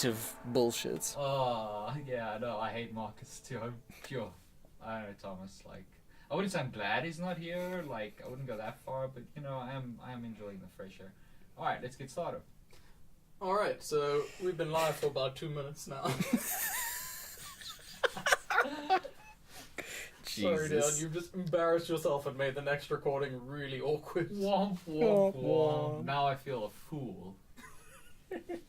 creative bullshit. Oh, yeah, no, I hate Marcus too. I'm pure. I don't know, Thomas. Like, I wouldn't say I'm glad he's not here. Like, I wouldn't go that far, but you know, I am enjoying the fresh air. All right, let's get started. All right, so we've been live for about 2 minutes now. Sorry, Dan, you've just embarrassed yourself and made the next recording really awkward. Womp womp womp. Now I feel a fool.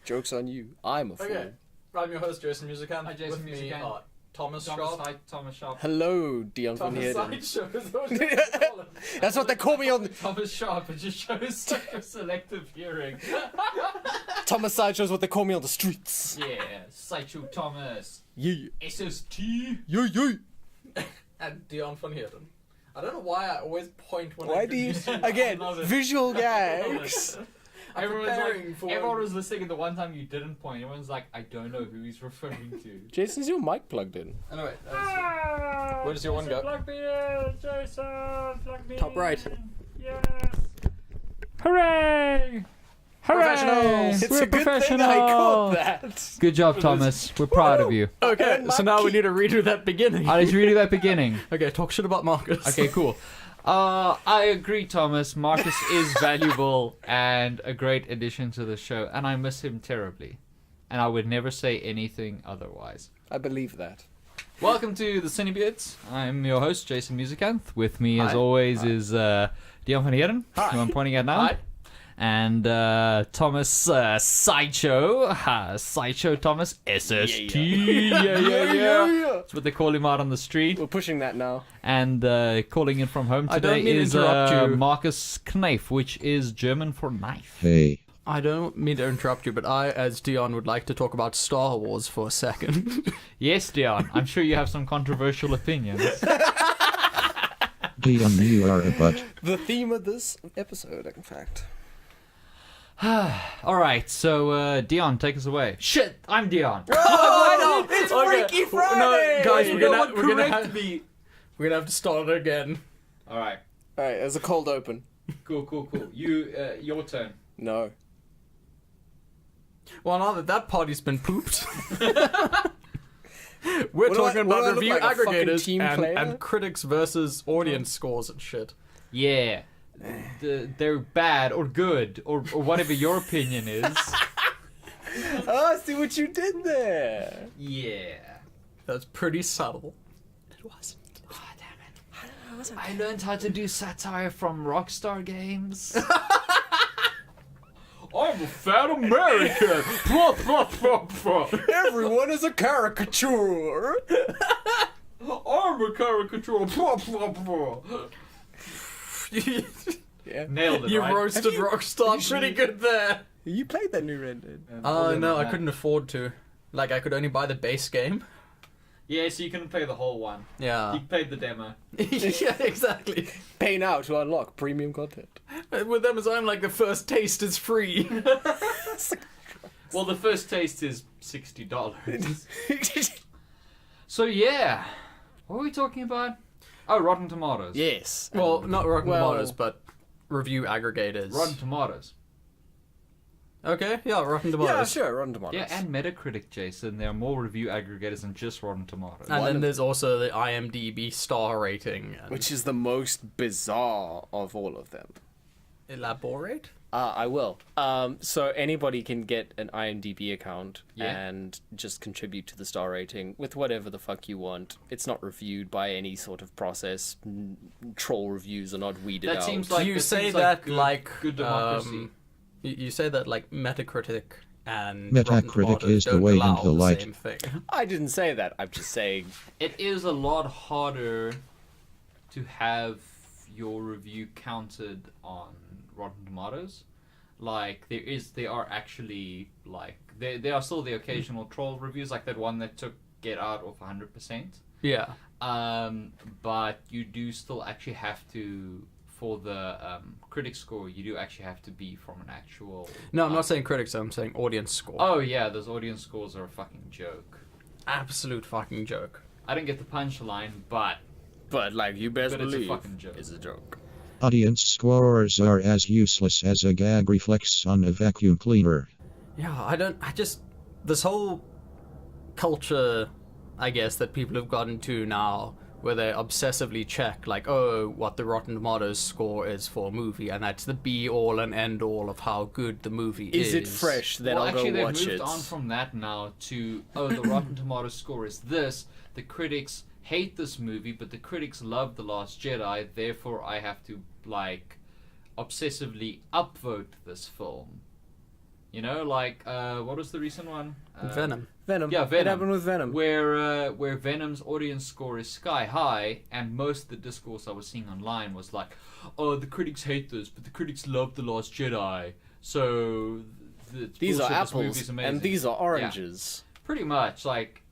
Joke's on you. I'm a fool. Okay, I'm your host, Jason Musicant. Hi, Jason With Musicant. me, Thomas Sharp. Hi, Thomas Sharp. Hello, Dion van Thomas Heerden. Sideshow is what you call him. That's what they call me on... Thomas Sharp. It just shows such a selective hearing. Thomas Sideshow's what they call me on the streets. Yeah, Sideshow Thomas. Yeah. SST. Yeah, yeah. And Dion van Heerden. I don't know why I always point when I Why do you... introduce Again, love it. visual gags. I'm preparing for Everyone was listening the one time you didn't point. Everyone's like, I don't know who he's referring to. Jason, is your mic plugged in? Anyway, where does your one go? Plug me in, Jason. Plug me Top right. Yes. Hooray! Professionals! It's We're a good thing professional. I caught that. Good job, Thomas. We're proud of you. Okay, so now we need to redo that beginning. I just redo that beginning. Okay, talk shit about Marcus. Okay, cool. I agree, Thomas. Marcus is valuable and a great addition to the show, and I miss him terribly. And I would never say anything otherwise. I believe that. Welcome to the CineBeards. I'm your host, Jason Musicant. With me, as Hi. always, is Dion van Heerden, who I'm pointing at now. Hi. And Thomas Sideshow. Sideshow Thomas SST. Yeah. That's what they call him out on the street. We're pushing that now. And calling in from home I don't today mean to is interrupt you. Marcus Knife, which is German for knife. Hey. I don't mean to interrupt you, but I, as Dion, would like to talk about Star Wars for a second. Yes, Dion. I'm sure you have some controversial opinions. Dion, you are a butt. The theme of this episode, in fact. All right, so Dion, take us away. Shit, I'm Dion. Oh, it's Okay. Freaky Friday! No, guys, we're gonna correct have me. we're gonna have to start it again. All right, Alright, there's a cold open. cool. You, your turn. No. Well, now that party's been pooped, we're What do talking I about look review like, a fucking aggregators team player? and critics versus audience scores and shit. Yeah, they're bad or good or whatever your opinion is. Oh, I see what you did there. Yeah. That's pretty subtle. It wasn't. Oh, damn it. I learned how to do satire from Rockstar Games. I'm a fat American. Everyone is a caricature. I'm a caricature. Yeah. Nailed it, You right? roasted Have you- Rockstar you pretty should- good there. You played that new Red Dead. No, I couldn't afford to. Like, I could only buy the base game. Yeah, so you couldn't play the whole one. Yeah. You played the demo. Yeah, exactly. Pay now to unlock premium content. With Amazon, like, the first taste is free. Well, the first taste is $60. So yeah, what are we talking about? Oh, Rotten Tomatoes. Yes. Well, not Rotten Well- Tomatoes, but review aggregators. Rotten Tomatoes. Okay, yeah, Rotten Yeah, Tomatoes. sure, Rotten Tomatoes. Yeah, and Metacritic, Jason. There are more review aggregators than just Rotten Tomatoes. And One then of- there's also the IMDb star rating. And Which is the most bizarre of all of them. elaborate? I will. So anybody can get an IMDb account Yeah. and just contribute to the star rating with whatever the fuck you want. It's not reviewed by any sort of process. Troll reviews are not weeded That out. seems like you that say seems that good, like good democracy. You say that like Metacritic and Metacritic Rotten Tomatoes is the don't way allow into the light. same thing. I didn't say that. I'm just saying. It is a lot harder to have your review counted on Rotten Tomatoes. Like there are actually like there are still the occasional troll reviews, like that one that took Get Out off 100%. Yeah. But you do still actually have to, for the critic score, you do actually have to be from an actual. No, I'm not saying critics. I'm saying audience score. Oh yeah, those audience scores are a fucking joke. Absolute fucking joke. I didn't get the punchline, but Like, you best But it's a believe fucking joke. it's a joke. Audience scores are as useless as a gag reflex on a vacuum cleaner. Yeah, I this whole culture, I guess, that people have gotten to now, where they obsessively check, like, oh, what the Rotten Tomatoes score is for a movie, and that's the be-all and end-all of how good the movie is. Is it fresh? Then well, I'll actually, go watch they've it. moved on from that now to, oh, the Rotten Tomatoes score is this. The critics hate this movie, but the critics love The Last Jedi. Therefore, I have to, like, obsessively upvote this film. You know, like, what was the recent one? Venom. Venom. Yeah, Venom. It happened with Venom. Where Venom's audience score is sky high, and most of the discourse I was seeing online was like, oh, the critics hate this, but the critics love The Last Jedi, so These are bullshit, this apples, movie's amazing. and these are oranges. Yeah, pretty much, like,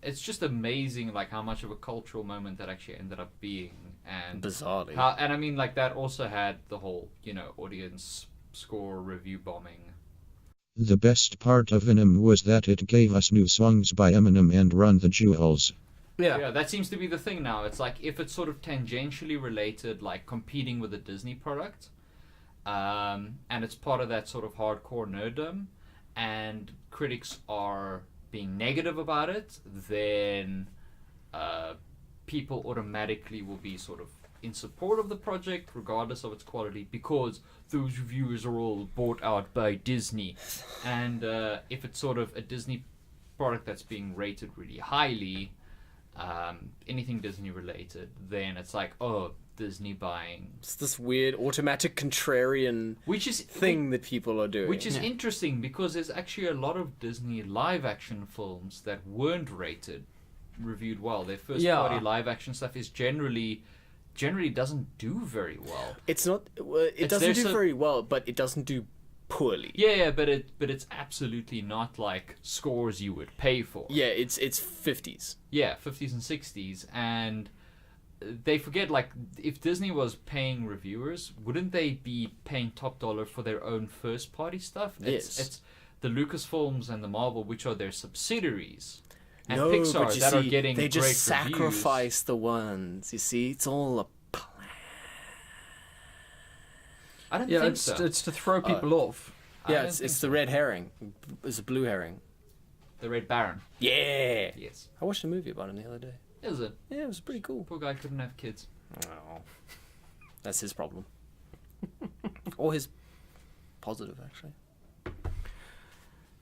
it's just amazing, like, how much of a cultural moment that actually ended up being, and Bizarrely. and I mean, like, that also had the whole, you know, audience score review bombing. The best part of Venom was that it gave us new songs by Eminem and Run the Jewels. Yeah, that seems to be the thing now. It's like if it's sort of tangentially related, like competing with a Disney product, and it's part of that sort of hardcore nerddom, and critics are being negative about it, then people automatically will be sort of in support of the project, regardless of its quality, because those reviewers are all bought out by Disney. And if it's sort of a Disney product that's being rated really highly, anything Disney related, then it's like, oh, Disney buying. It's this weird automatic contrarian thing that people are doing. Which is interesting, because there's actually a lot of Disney live action films that weren't reviewed well. Their first party live action stuff is generally doesn't do very well. It's not. It doesn't do very well, but it doesn't do poorly. Yeah, but it's absolutely not like scores you would pay for. Yeah, it's 50s. Yeah, 50s and 60s, and they forget, like, if Disney was paying reviewers, wouldn't they be paying top dollar for their own first party stuff? It's the Lucasfilms and the Marvel, which are their subsidiaries. And no, Pixar but you that see, are getting they just great sacrifice the ones. You see, it's all a plan. I don't think so. It's to throw people off. Yeah, it's the red herring. It's a blue herring. The Red Baron. Yeah. Yes. I watched a movie about him the other day. Is it? Yeah, it was pretty cool. Poor guy couldn't have kids. Oh, that's his problem. Or his positive, actually.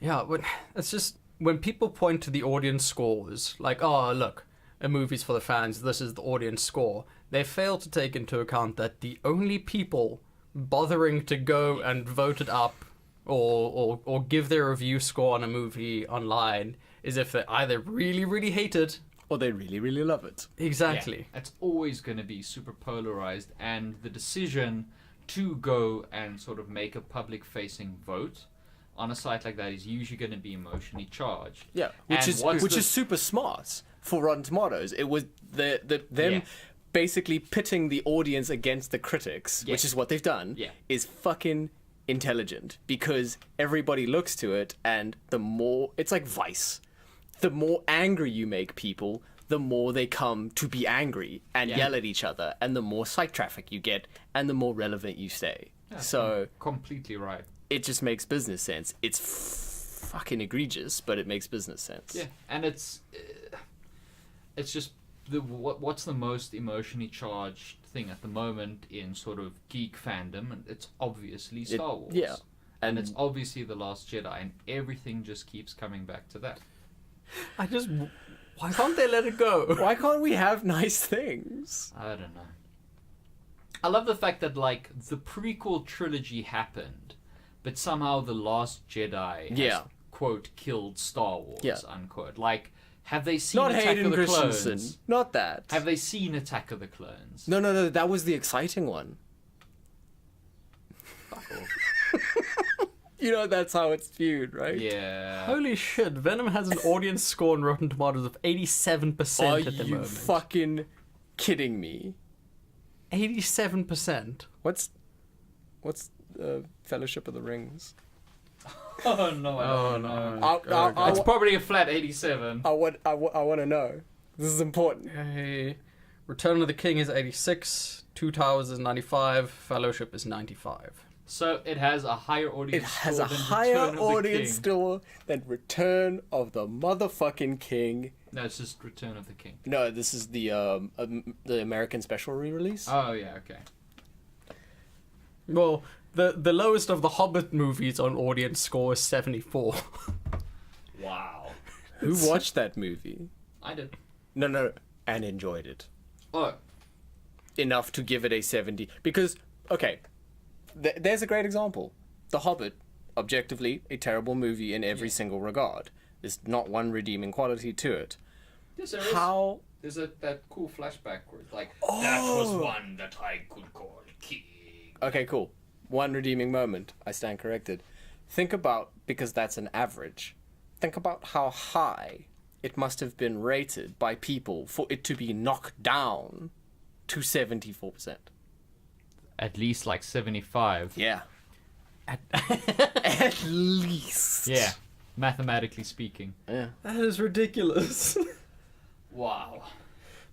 Yeah, but it's just when people point to the audience scores, like, oh, look, a movie's for the fans, this is the audience score, they fail to take into account that the only people bothering to go and vote it up or give their review score on a movie online is if they either really, really hate it, or they really, really love it. Exactly. Yeah, it's always going to be super polarized, and the decision to go and sort of make a public-facing vote on a site like that is usually going to be emotionally charged. Yeah, which is super smart for Rotten Tomatoes. It was them basically pitting the audience against the critics, which is what they've done, is fucking intelligent, because everybody looks to it, and the more... It's like Vice. The more angry you make people, the more they come to be angry and yell at each other, and the more site traffic you get, and the more relevant you stay. Yeah, so completely right. It just makes business sense. It's fucking egregious, but it makes business sense. Yeah, and it's just what's the most emotionally charged thing at the moment in sort of geek fandom, and it's obviously Star Wars. Yeah, and it's obviously The Last Jedi, and everything just keeps coming back to that. Why can't they let it go? Why can't we have nice things? I don't know. I love the fact that, like, the prequel trilogy happened, but somehow The Last Jedi has, quote, killed Star Wars, unquote. Like, have they seen Attack of the Clones? Not that. Have they seen Attack of the Clones? No, that was the exciting one. Fuck off. You know, that's how it's viewed, right? Yeah. Holy shit, Venom has an audience score on Rotten Tomatoes of 87% at the moment. Are you fucking kidding me? 87%? What's Fellowship of the Rings? Oh no! I don't know. It's probably a flat 87. I want to know. This is important. Hey, Return of the King is 86. Two Towers is 95. Fellowship is 95. So it has a higher audience. It has score a than higher Return of the audience King. score than Return of the motherfucking King. No, it's just Return of the King. No, this is the American special re-release. Oh yeah, okay. Well, the lowest of the Hobbit movies on audience score is 74. Wow. Who watched that movie? I did. No, and enjoyed it Oh, enough to give it a 70. Because, okay, there's a great example. The Hobbit, objectively, a terrible movie in every single regard. There's not one redeeming quality to it. yes, there is. How? There's that cool flashback where it's like, that was one that I could call king. Okay, cool. One redeeming moment. I stand corrected. Think about, because that's an average, think about how high it must have been rated by people for it to be knocked down to 74%. At least like 75. Yeah. At least. Yeah, mathematically speaking. Yeah. That is ridiculous. Wow.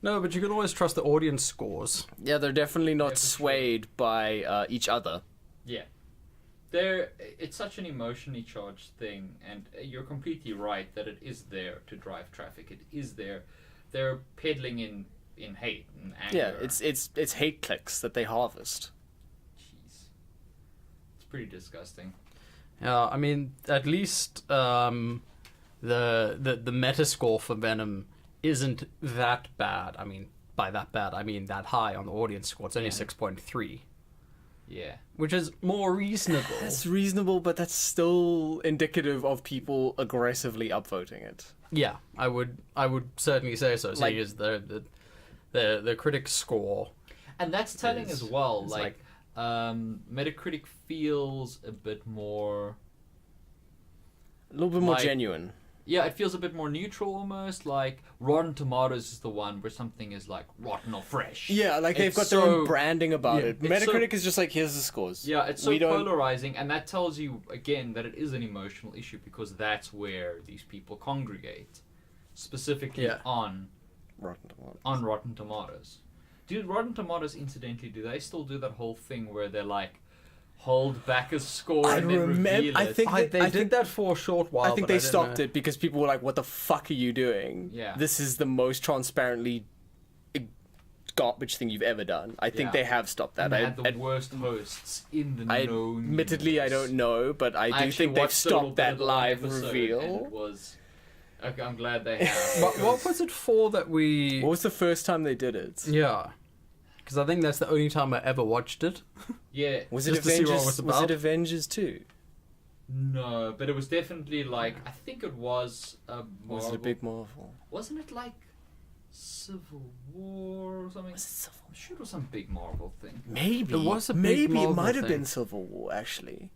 No, but you can always trust the audience scores. Yeah, they're definitely not Yeah, for sure. swayed by each other. Yeah. It's such an emotionally charged thing, and you're completely right that it is there to drive traffic. It is there. They're peddling in hate and anger. Yeah, it's hate clicks that they harvest. Jeez. It's pretty disgusting. Yeah, I mean, at least the Metascore for Venom isn't that bad. I mean, by that bad, I mean that high on the audience score. It's only 6.3, Yeah. which is more reasonable. That's reasonable, but that's still indicative of people aggressively upvoting it. Yeah, I would certainly say so. Like- Seeing as the critic score. And that's telling Is- as well. it's Like, Metacritic feels a bit more. A little bit more Like- genuine. Yeah, it feels a bit more neutral almost. Like Rotten Tomatoes is the one where something is like rotten or fresh. Yeah, like they've It's got their so- own branding about yeah, it. it's so- Metacritic is just like, here's the scores. Yeah, it's so We don't- polarizing, and that tells you again that it is an emotional issue because that's where these people congregate, specifically Yeah. on Rotten Tomatoes. Rotten Tomatoes. Dude, Rotten Tomatoes, incidentally, do they still do that whole thing where they're like hold back a score I and then remember- reveal I it? think They I did think- that for a short while. I think but they didn't stopped know. it because people were like, what the fuck are you doing? Yeah. This is the most transparently garbage thing you've ever done. I think Yeah. they have stopped that. And they had the worst hosts in the known Admittedly, I universe. don't know, but I do actually think they've watched a little stopped bit that of the live episode, reveal. and it was... Okay, I'm glad they have. What was it for that we? What was the first time they did it? Yeah, because I think that's the only time I ever watched it. Yeah. Was it Just to see what Avengers? it was Was about? it Avengers 2? No, but it was definitely like... I think it was a Marvel... Was it a big Marvel? Wasn't it like Civil War or something? Was it Civil I'm sure it was some big Marvel thing. Maybe. It was a big Maybe Marvel it might have thing. been Civil War, actually.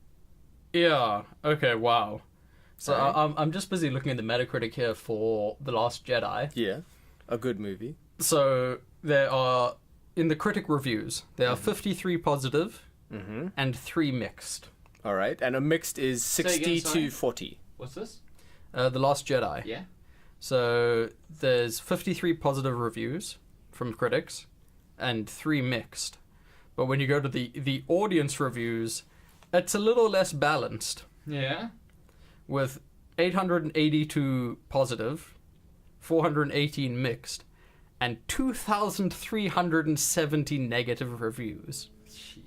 Yeah. Okay. Wow. So Alright. I'm just busy looking at the Metacritic here for The Last Jedi. Yeah. A good movie. So there are in the critic reviews there are 53 positive Mm-hmm. and 3 mixed. All right. And a mixed is Say 60 again, sorry? to 40. What's this? The Last Jedi. Yeah? So there's 53 positive reviews from critics and 3 mixed. But when you go to the audience reviews, it's a little less balanced Yeah? with 882 positive, 418 mixed, and 2,370 negative reviews. Jeez.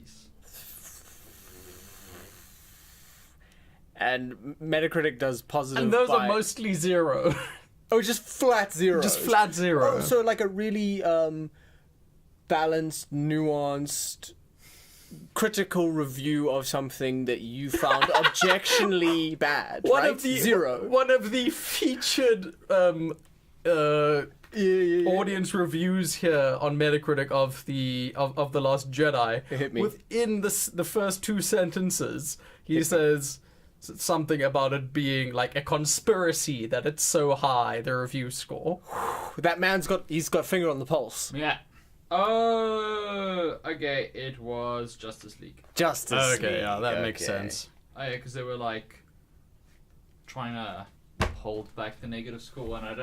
And Metacritic does positive. And those by... are mostly 0. Oh, just flat zeros. Just flat 0. Oh, so like a really balanced, nuanced, critical review of something that you found objectionably bad. One right? of the 0. One of the featured audience reviews here on Metacritic of the Last Jedi. Hit me. Within the first 2 sentences, he says something about it being like a conspiracy that it's so high, the review score. That man's got finger on the pulse. Yeah. Oh, okay. It was Justice League. Justice League. yeah, that makes okay. sense. Oh, yeah, because they were like trying to hold back the negative score, and I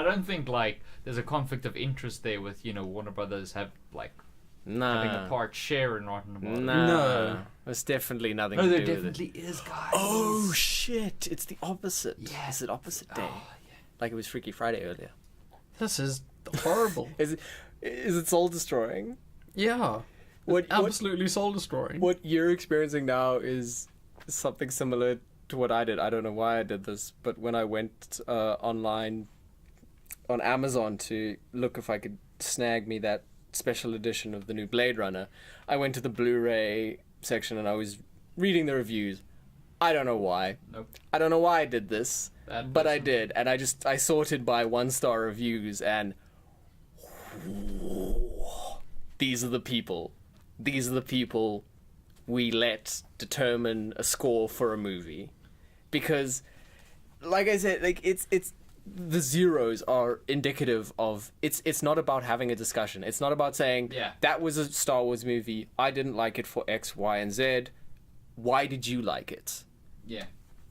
don't think like there's a conflict of interest there with Warner Brothers have like having a part share in Rotten Tomatoes. No. There's definitely nothing No, to there do with it. definitely is, guys. Oh shit! It's the opposite. Yeah. It's an opposite day. Oh, yeah. Like it was Freaky Friday earlier. This is horrible. Is it soul destroying? Yeah. Absolutely soul destroying. What you're experiencing now is something similar to what I did. I don't know why I did this, but when I went online on Amazon to look if I could snag me that special edition of the new Blade Runner, I went to the Blu-ray section and I was reading the reviews. I don't know why. Nope. I don't know why I did this, Bad but I person. did, and I sorted by 1-star reviews, and these are the people. These are the people we let determine a score for a movie, because, like I said, like it's the zeros are indicative of it's not about having a discussion. It's not about saying that was a Star Wars movie. I didn't like it for X, Y, and Z. Why did you like it? Yeah.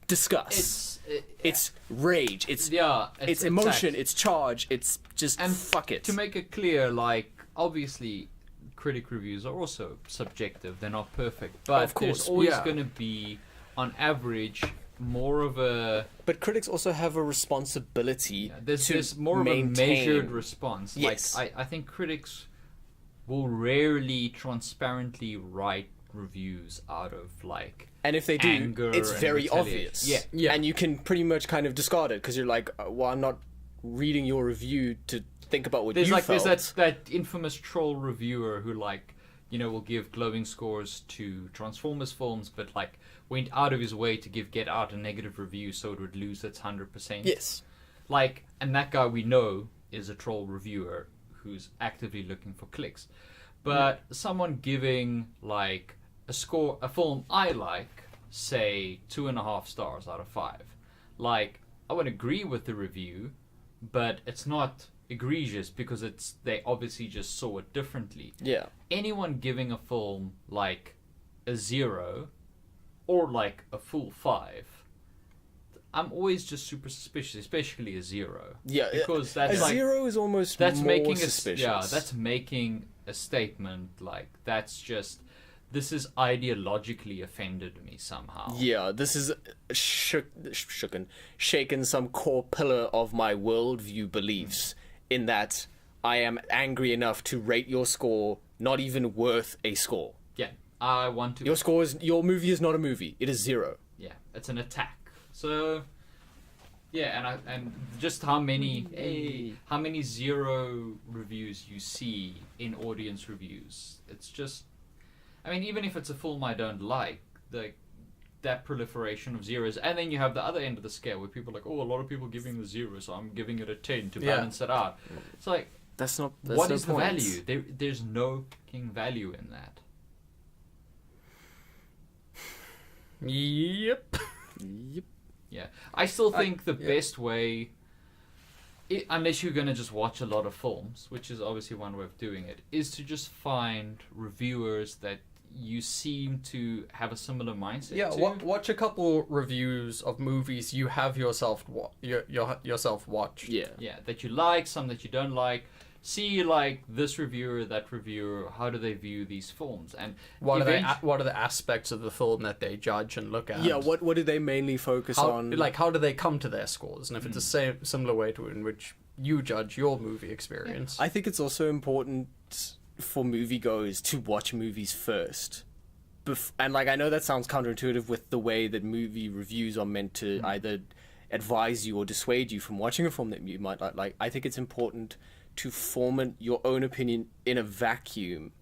Discuss. It's rage. It's emotion. attack. It's charge. It's just And fuck it. To make it clear, like, obviously, critic reviews are also subjective. They're not perfect. But Of course, there's always yeah. going to be, on average, more of a... But critics also have a responsibility There's more maintain... of a measured response. Yes. Like, I think critics will rarely transparently write reviews out of, like... And if they do, anger it's and very retaliation. obvious. Yeah. And you can pretty much kind of discard it because you're like, well, I'm not reading your review to think about what you felt. There's that infamous troll reviewer who, like, you know, will give glowing scores to Transformers films, but, like, went out of his way to give Get Out a negative review so it would lose its 100%. Yes. Like, and that guy we know is a troll reviewer who's actively looking for clicks. But someone giving, like, a film I like, say 2.5 stars out of 5. Like, I would agree with the review, but it's not egregious because they obviously just saw it differently. Yeah. Anyone giving a film like a 0 or like a full 5, I'm always just super suspicious, especially a 0. Yeah. Because that's a like 0 is almost that's more making suspicious. that's making a statement. Like, that's just, this is ideologically offended me somehow. Yeah, this is shaken some core pillar of my worldview beliefs in that I am angry enough to rate your score not even worth a score. Yeah, I want to. Your movie is not a movie. It is 0. Yeah, it's an attack. So, yeah, and just how many 0 reviews you see in audience reviews. It's just, I mean, even if it's a film I don't like, that proliferation of zeros, and then you have the other end of the scale where people are like, oh, a lot of people giving the 0, so I'm giving it a 10 to balance it out. It's like, that's what no is the point. value? There's no fucking value in that. Yep. Yep. Yeah, I still think the best way, unless you're going to just watch a lot of films, which is obviously one way of doing it, is to just find reviewers that you seem to have a similar mindset to. Watch a couple reviews of movies you have yourself yourself watched. Yeah, that you like, some that you don't like. See, like, this reviewer, that reviewer, how do they view these films, and What are the aspects of the film that they judge and look at? Yeah, what do they mainly focus on? Like, how do they come to their scores? And if it's a similar way to in which you judge your movie experience. I think it's also important for moviegoers to watch movies first. And, like, I know that sounds counterintuitive with the way that movie reviews are meant to either advise you or dissuade you from watching a film that you might not like. I think it's important to form your own opinion in a vacuum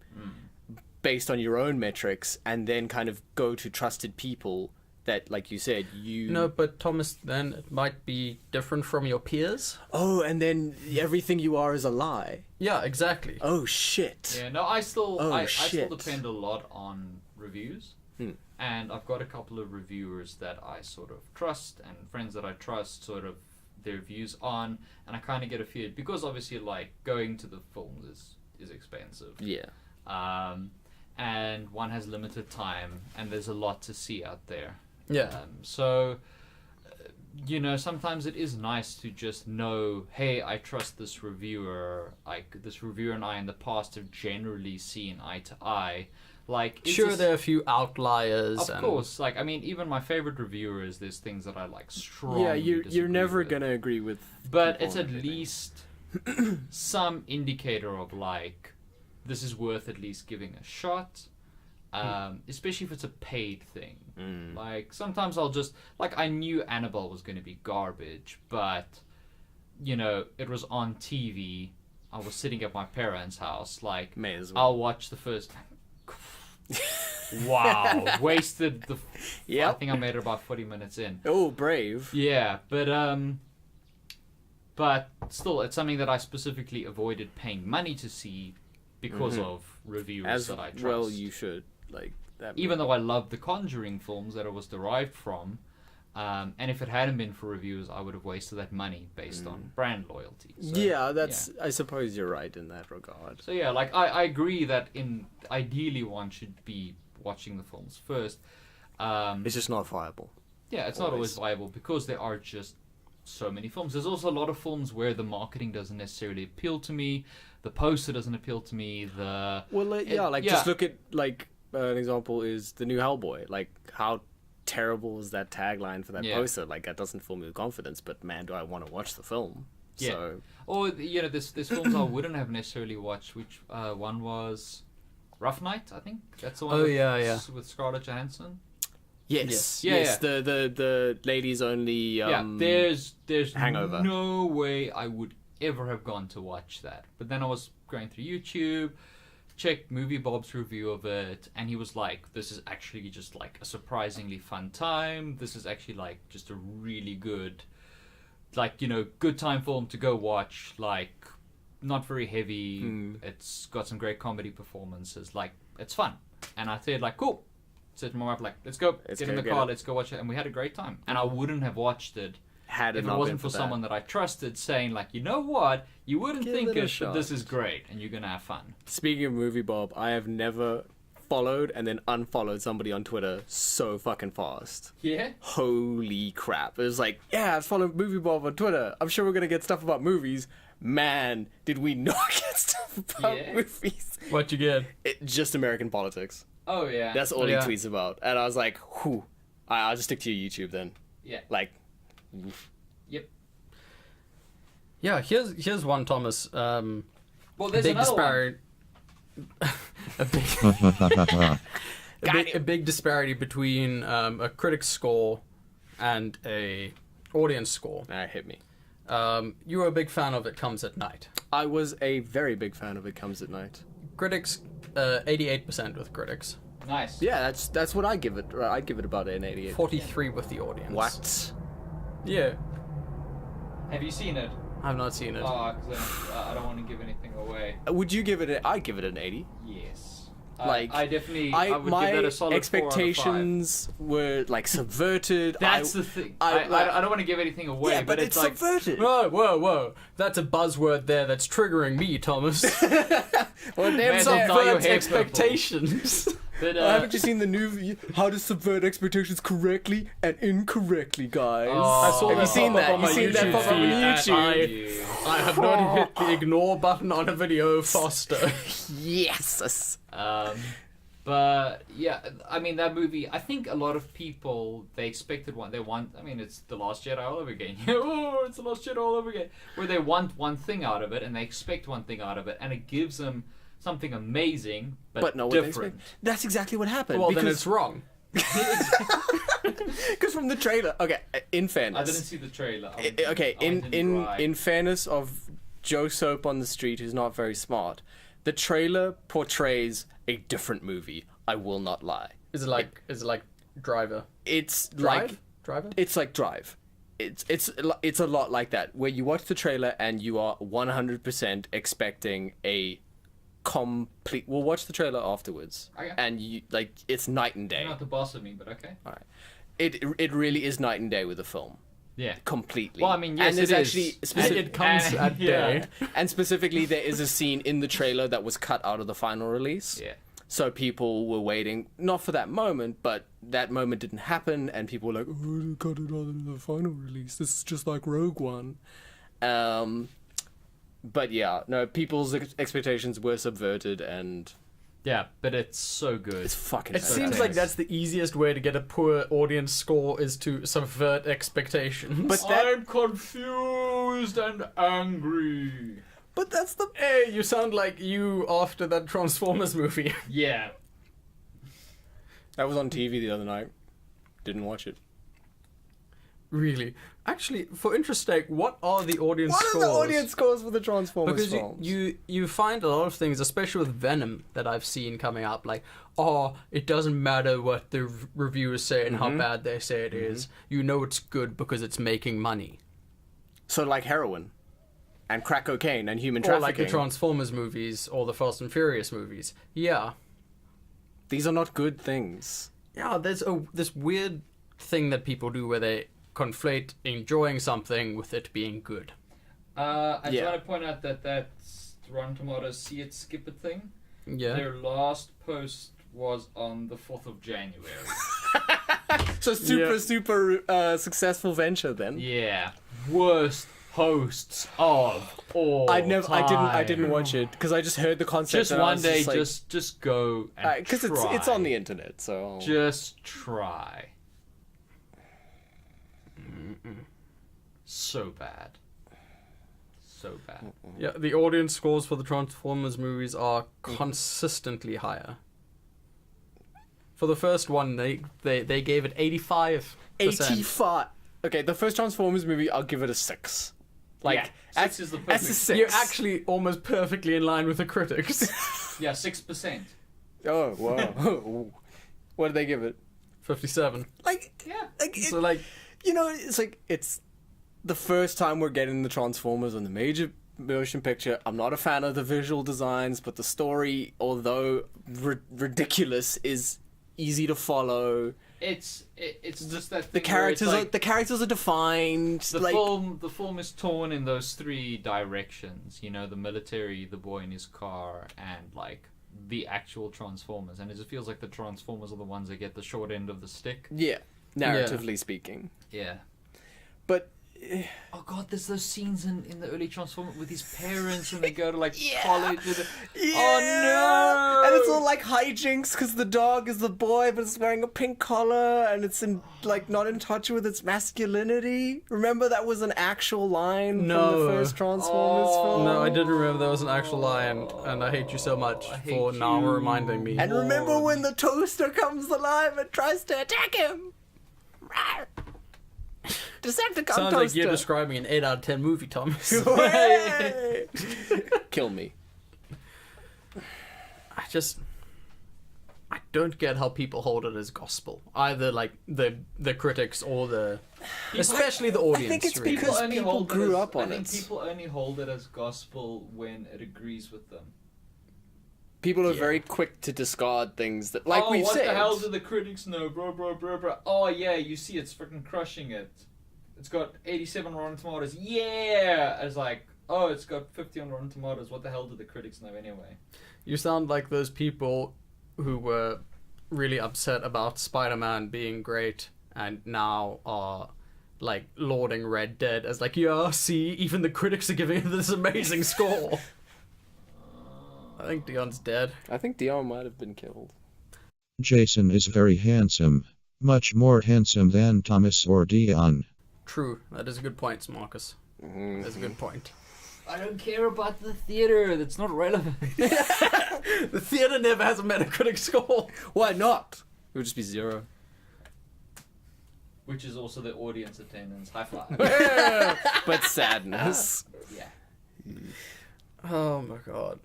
based on your own metrics, and then kind of go to trusted people that, like you said, No, but Thomas, then it might be different from your peers. Oh, and then everything you are is a lie. Yeah, exactly. Oh, shit. Yeah, no, I still shit. depend a lot on reviews. And I've got a couple of reviewers that I sort of trust, and friends that I trust sort of their views on, and I kind of get a feel, because obviously, like, going to the films is expensive. Yeah. And one has limited time, and there's a lot to see out there. Yeah. So you know, sometimes it is nice to just know, hey, I trust this reviewer. Like, this reviewer and I in the past have generally seen eye to eye. Like, sure, there are a few outliers. Of course. Like, I mean, even my favorite reviewers, there's things that I, like, strongly Yeah, you're never with. Gonna agree with. But it's at least some indicator of, like, this is worth at least giving a shot. Especially if it's a paid thing. Like, sometimes I'll just... Like, I knew Annabelle was going to be garbage, but, you know, it was on TV. I was sitting at my parents' house. Like, May as well. I'll watch the first... Wow. Wasted the... Yep. I think I made it about 40 minutes in. Oh, brave. Yeah, but still, it's something that I specifically avoided paying money to see because of reviewers that I trust. Well, you should. Like that. Even though I love the Conjuring films that it was derived from, and if it hadn't been for reviews, I would have wasted that money based on brand loyalty. So, yeah, that's. Yeah. I suppose you're right in that regard. So yeah, like I agree that ideally one should be watching the films first. It's just not viable. Yeah, it's not always viable because there are just so many films. There's also a lot of films where the marketing doesn't necessarily appeal to me. The poster doesn't appeal to me. Just look at like. An example is the new Hellboy. Like, how terrible was that tagline for that poster? Like, that doesn't fill me with confidence, but man, do I want to watch the film. Yeah. So. Or, you know, there's films I wouldn't have necessarily watched, which one Rough Night, I think. That's the one with Scarlett Johansson. Yes. Yeah. The ladies only there's Hangover. No way I would ever have gone to watch that. But then I was going through YouTube, checked Movie Bob's review of it, and he was like, this is actually just like a surprisingly fun time. This is actually like just a really good, like, you know, good time film to go watch. Like, not very heavy. It's got some great comedy performances. Like, it's fun. And I said, like, cool. Said to my wife, like, let's go. Get in the car, let's go watch it. And we had a great time. And I wouldn't have watched it if it wasn't for someone that I trusted saying, like, you know what? You wouldn't think that this is great and you're going to have fun. Speaking of Movie Bob, I have never followed and then unfollowed somebody on Twitter so fucking fast. Yeah? Holy crap. It was like, yeah, I followed Movie Bob on Twitter. I'm sure we're going to get stuff about movies. Man, did we not get stuff about movies. What'd you get? Just American politics. Oh, yeah. That's all he tweets about. And I was like, whew. I'll just stick to your YouTube then. Yeah. Like... Yep. Yeah, here's one, Thomas. Well, there's another one. A big disparity between a critic score and a audience score. That hit me. You were a big fan of It Comes at Night. I was a very big fan of It Comes at Night. Critics, 88% with critics. Nice. Yeah, that's what I give it. I'd give it about an 88. 43 with the audience. What? Yeah. Have you seen it? I've not seen it. Oh, because I don't want to give anything away. Would you give it? I'd give it an 80. Yes. Like I would give that a solid expectations 4 out of 5. were like subverted. That's the thing. I don't want to give anything away. Yeah, but it's like subverted. Whoa! That's a buzzword there that's triggering me, Thomas. Well, damn, subvert expectations. But, haven't you seen the new How to Subvert Expectations Correctly and Incorrectly, guys? I saw Have you seen that? You've seen that pop up on YouTube? I have not hit the ignore button on a video faster. Yes. But yeah, I mean that movie. I think a lot of people they expected one. They want. I mean, it's the Last Jedi all over again. Oh, it's the Last Jedi all over again. Where they want one thing out of it and they expect one thing out of it, and it gives them something amazing, but no different. That's exactly what happened. Well, then it's wrong. Because from the trailer, okay. In fairness, I didn't see the trailer. In fairness of Joe Soap on the street, who's not very smart, the trailer portrays a different movie. I will not lie. Is it like Driver? It's Drive? like Driver? It's like Drive. It's a lot like that, where you watch the trailer and you are 100% expecting a complete. We'll watch the trailer afterwards, okay. And you like it's night and day. You're not the boss of me, but okay. All right, it really is night and day with the film. Yeah, completely. Well, I mean, yes, and there's it actually is. It comes at day. And specifically, there is a scene in the trailer that was cut out of the final release. Yeah. So people were waiting, not for that moment, but that moment didn't happen, and people were like, oh, I got it on the final release. This is just like Rogue One. But yeah, no, people's expectations were subverted, and... Yeah, but it's so good. It's fucking It seems like that's the easiest way to get a poor audience score is to subvert expectations. But I'm confused and angry. But that's the... Hey, you sound like you after that Transformers movie. Yeah. That was on TV the other night. Didn't watch it. Really? Actually, for interest sake, what are the audience What scores? are the audience scores for the Transformers Because films? you find a lot of things, especially with Venom, that I've seen coming up, like, oh, it doesn't matter what the reviewers say and how bad they say it is. You know it's good because it's making money. So like heroin, and crack cocaine, and human Or trafficking. like the Transformers movies or the Fast and Furious movies. Yeah. These are not good things. Yeah, there's this weird thing that people do where they conflate enjoying something with it being good. I just want to point out that that's Rotten Tomatoes see it, skip it thing. Yeah. Their last post was on the 4th of January. So super successful venture then. Yeah. Worst hosts of all time. I didn't watch it because I just heard the concept. Just and I one was day, like, just go and because try. it's on the internet, so Just try. So bad. So bad. Yeah, the audience scores for the Transformers movies are consistently higher. For the first one, they gave it 85%. 85. Okay, the first Transformers movie, I'll give it a 6. Like, Yeah, 6 is the that's a perfect. 6. You're actually almost perfectly in line with the critics. Yeah, 6%. Oh wow. What did they give it? 57. Like, Yeah. So like, you know, it's the first time we're getting the Transformers on the major motion picture. I'm not a fan of the visual designs, but the story, although ridiculous, is easy to follow. It's just that The thing where it's characters like, the characters are defined. the film is torn in those 3 directions. You know, the military, the boy in his car, and like the actual Transformers. And it just feels like the Transformers are the ones that get the short end of the stick. Yeah, narratively speaking. Yeah. But Oh god, there's those scenes in the early Transformers with his parents and they go to like college. Oh no! And it's all like hijinks because the dog is the boy, but it's wearing a pink collar and it's not in touch with its masculinity. Remember that was an actual line from the first Transformers film. no, I didn't remember there was an actual line, and I hate you so much for now reminding me. And remember when the toaster comes alive and tries to attack him? Decepticon Sounds toaster. like you're describing an 8 out of 10 movie, Thomas. Kill me. I don't get how people hold it as gospel. Either like the critics or especially the audience. I think it's really. because people grew up on it. I think people only hold it as gospel when it agrees with them. People are very quick to discard things that, like we've what said. the hell do the critics know, bro? Oh yeah, you see, it's freaking crushing it. It's got 87 Rotten Tomatoes. Yeah, it's like, oh, it's got 50 on Rotten Tomatoes. What the hell do the critics know anyway? You sound like those people who were really upset about Spider-Man being great and now are like lauding Red Dead as like, yeah, see, even the critics are giving it this amazing score. I think Dion's dead. I think Dion might have been killed. Jason is very handsome. Much more handsome than Thomas or Dion. True. That is a good point, Marcus. That's a good point. I don't care about the theater. That's not relevant. The theater never has a Metacritic score. Why not? It would just be 0. Which is also the audience attendance. High five. But sadness. Yeah. Oh my god.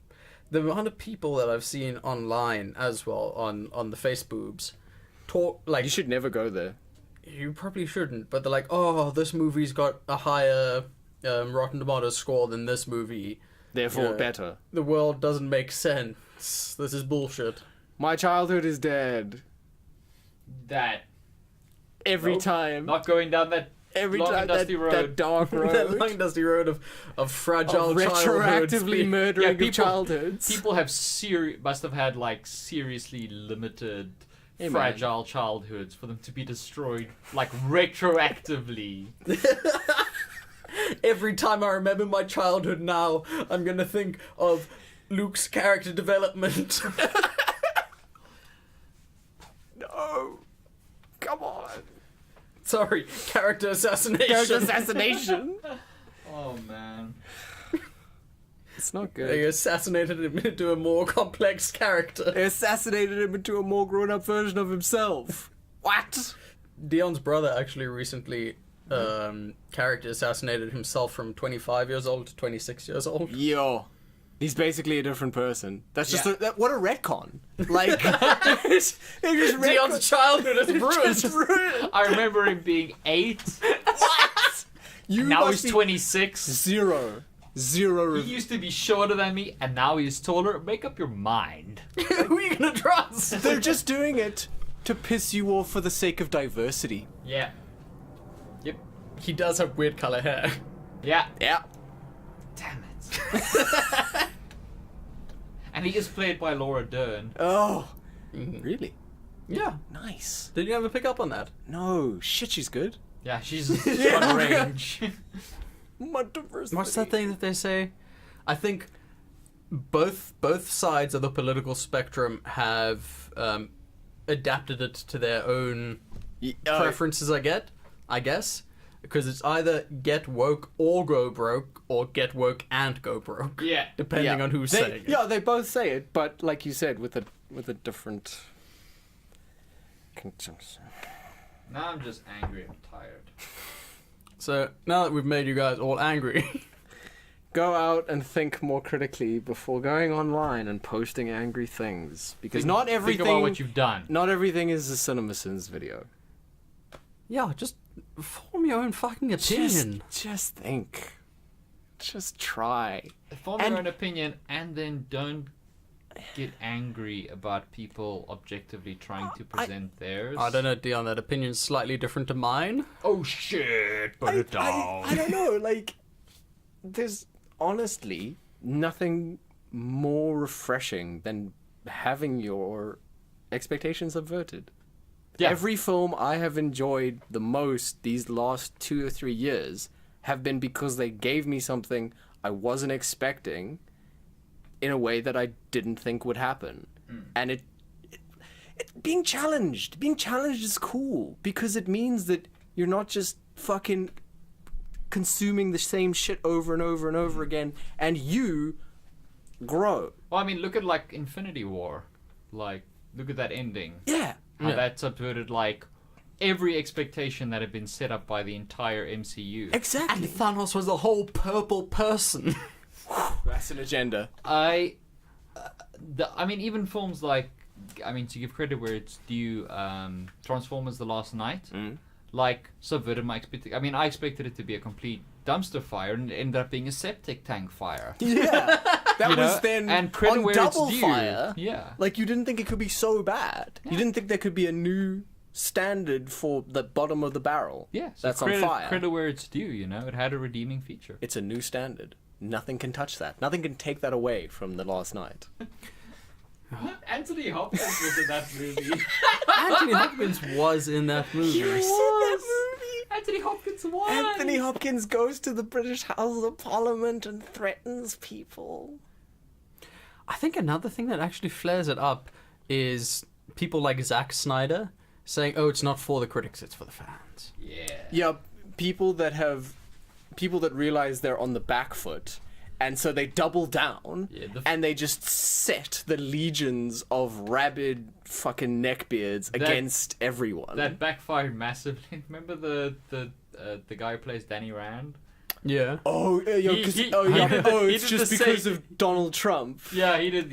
The amount of people that I've seen online as well on the Facebooks talk like You should never go there. you probably shouldn't, but they're like, oh, this movie's got a higher Rotten Tomatoes score than this movie. Therefore, better. The world doesn't make sense. This is bullshit. My childhood is dead. That. Every Nope. time. Not going down that Every Long time and that, dusty road. that dark that road long dusty road of fragile of retroactively childhoods. murdering Yeah, of childhoods. People have must have had like seriously limited Hey, man. fragile childhoods for them to be destroyed like retroactively. Every time I remember my childhood now, I'm gonna think of Luke's character development. No, come on. Sorry, character assassination. Character assassination. Oh man. It's not They good. assassinated him into a more complex character. They assassinated him into a more grown-up version of himself. What? Dion's brother actually recently character assassinated himself from 25 years old to 26 years old. Yo. He's basically a different person. That's just Yeah. what a retcon. Like, they just Dion's childhood is Just ruined. ruined. I remember him being 8. What? You Now must he's be 26. Zero. He used to be shorter than me, and now he's taller. Make up your mind. Who are you gonna trust? They're just doing it to piss you off for the sake of diversity. Yeah. Yep. He does have weird color hair. Yeah. Yeah. Damn it. And he is played by Laura Dern. Oh. Really? Yeah. Nice. Did you ever pick up on that? No. Shit, she's good. Yeah, she's on range. My diversity. What's that thing that they say? I think both sides of the political spectrum have adapted it to their own preferences. I guess, because it's either get woke or go broke, or get woke and go broke. Yeah. Depending on who's saying it. Yeah, they both say it, but like you said, with a different. Now I'm just angry and tired. So now that we've made you guys all angry, Go out and think more critically before going online and posting angry things, because not Think everything. about what you've done. Not everything is a CinemaSins video. yeah, just form your own fucking opinion. Just think. Just try. Form And- your own opinion, and then don't get angry about people objectively trying to present theirs. I don't know, Dion. That opinion's slightly different to mine. Oh shit! Put it down. I don't know. Like, there's honestly nothing more refreshing than having your expectations subverted. Yeah. Every film I have enjoyed the most these last 2 or 3 years have been because they gave me something I wasn't expecting in a way that I didn't think would happen. And it being challenged is cool because it means that you're not just fucking consuming the same shit over and over and over again, and you grow. Well, I mean, look at like Infinity War. Like, look at that ending. Yeah. How that subverted like every expectation that had been set up by the entire MCU. Exactly. And Thanos was a whole purple person. That's an agenda. I mean, even films like, I mean, to give credit where it's due, Transformers: The Last Night, like subverted my expectation. I mean, I expected it to be a complete dumpster fire, and it ended up being a septic tank fire. Yeah. That You was know? then And credit on where double it's due. fire. Yeah. Like, you didn't think it could be so bad. You didn't think there could be a new standard for the bottom of the barrel. Yeah, so That's credit, on fire. Credit where it's due, you know? It had a redeeming feature. It's a new standard. Nothing can touch that. Nothing can take that away from The Last Night. Anthony Hopkins was in that movie. Anthony Hopkins was in that movie. Anthony Hopkins won! Anthony Hopkins goes to the British House of Parliament and threatens people. I think another thing that actually flares it up is people like Zack Snyder saying, "Oh, it's not for the critics, it's for the fans." Yeah. Yeah, people that realize they're on the back foot, and so they double down, and they just set the legions of rabid fucking neckbeards against everyone. That backfired massively. Remember the guy who plays Danny Rand? Yeah. Oh, yeah, He it's did just the because same- of Donald Trump. Yeah, he did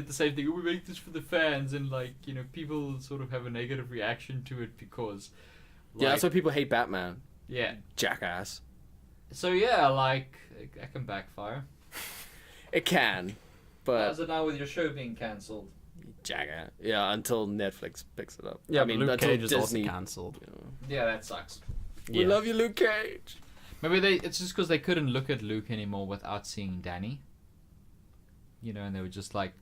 the same thing. We make this for the fans, and like, you know, people sort of have a negative reaction to it because, like, Yeah, that's why people hate Batman. yeah. Jackass. So yeah, like, it can backfire. It can, but How's it now with your show being cancelled? jackass. Yeah, until Netflix picks it up. Yeah, I mean, Luke until Cage is also Disney. cancelled. Yeah, that sucks. We love you, Luke Cage. Maybe it's just because they couldn't look at Luke anymore without seeing Danny. You know, and they were just like,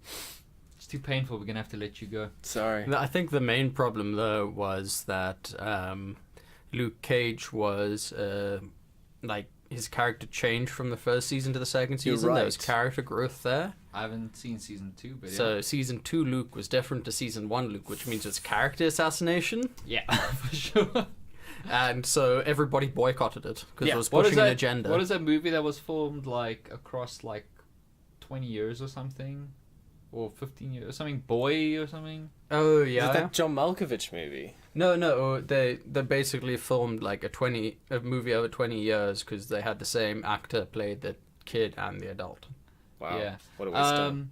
it's too painful, we're going to have to let you go. Sorry. I think the main problem, though, was that Luke Cage was, his character changed from the first season to the second season. You're right. There was character growth there. I haven't seen season 2, but So season 2 Luke was different to season 1 Luke, which means it's character assassination. Yeah, for sure. And so everybody boycotted it because it was What is pushing an that- agenda. What is that movie that was filmed like across like 20 years or something? Or 15 years or something? Boy or something? Oh, Is yeah. it that John Malkovich movie? No, they basically filmed like a movie over 20 years because they had the same actor play the kid and the adult. Wow. Yeah. What a waste of time.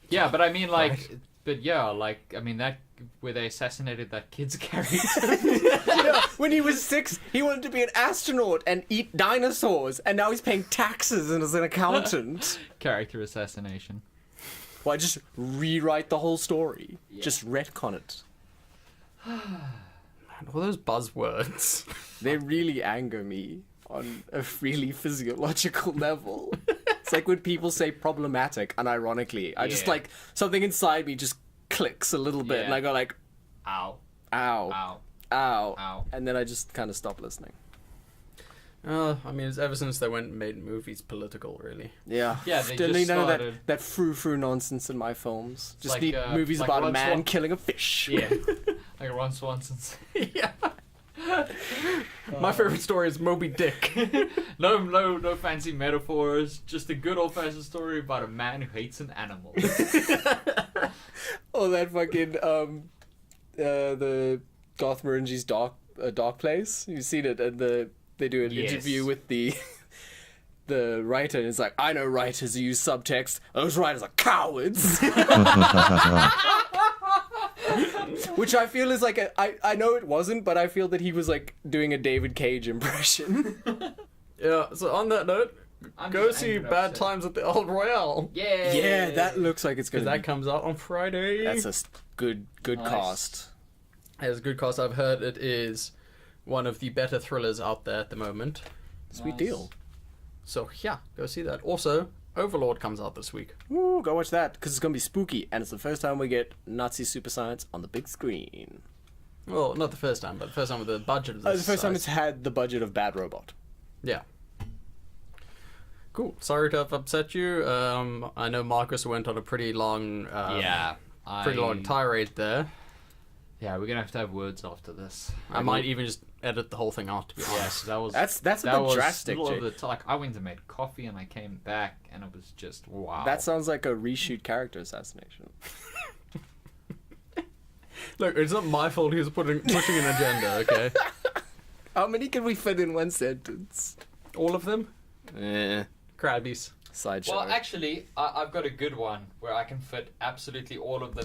Yeah, but I mean, like, Right. but yeah, like, I mean, that where they assassinated that kid's character. Yeah, when he was 6, he wanted to be an astronaut and eat dinosaurs, and now he's paying taxes and is an accountant. Character assassination. Why just rewrite the whole story? Yeah. Just retcon it. Man, all those buzzwords. They really anger me on a really physiological level. It's like when people say problematic, unironically. I just Yeah. like, something inside me just clicks a little bit, Yeah. and I go like, Ow. ow, Ow. ow, Ow. and then I just kind of stop listening. I mean, it's ever since they went and made movies political, really. Yeah. Yeah, they Don't just need none of started- that frou-frou nonsense in my films. Just like, need movies like about a Ron man Swan- killing a fish. Yeah. Like Ron Swanson's. Yeah. My favorite story is Moby Dick. No fancy metaphors. Just a good old-fashioned story about a man who hates an animal. Oh, that fucking the Garth Marenghi's Dark Place. You've seen it, and they do an Yes. interview with the writer, and it's like, I know writers who use subtext. Those writers are cowards. Which I feel is like I know it wasn't, but I feel that he was like doing a David Cage impression. Yeah, so on that note, I'm go just see angry Bad upset. Times at the Old Royale. Yeah. Yeah, that looks like it's Because gonna that be. comes out on Friday. That's a good Nice. cast. It's a good cast. I've heard it is one of the better thrillers out there at the moment. Sweet Nice. deal. So yeah, go see that. Also, Overlord comes out this week. Woo, go watch that, because it's gonna be spooky, and it's the first time we get Nazi super science on the big screen. Well, not the first time, but the first time with the budget of The this first time size. it's had the budget of Bad Robot. Yeah. Cool. Sorry to have upset you. I know Marcus went on a pretty long, pretty long tirade there. Yeah, we're gonna have words after this. I might even just edit the whole thing out, to be honest. Yes, that was That's a that bit was drastic, middle Jay. of the like I went and made coffee and I came back and it was just wow. That sounds like a reshoot character assassination. Look, it's not my fault he was pushing an agenda, okay? How many can we fit in one sentence? All of them? Eh, Crabbies. sideshow. well, actually, I've got a good one where I can fit absolutely all of them.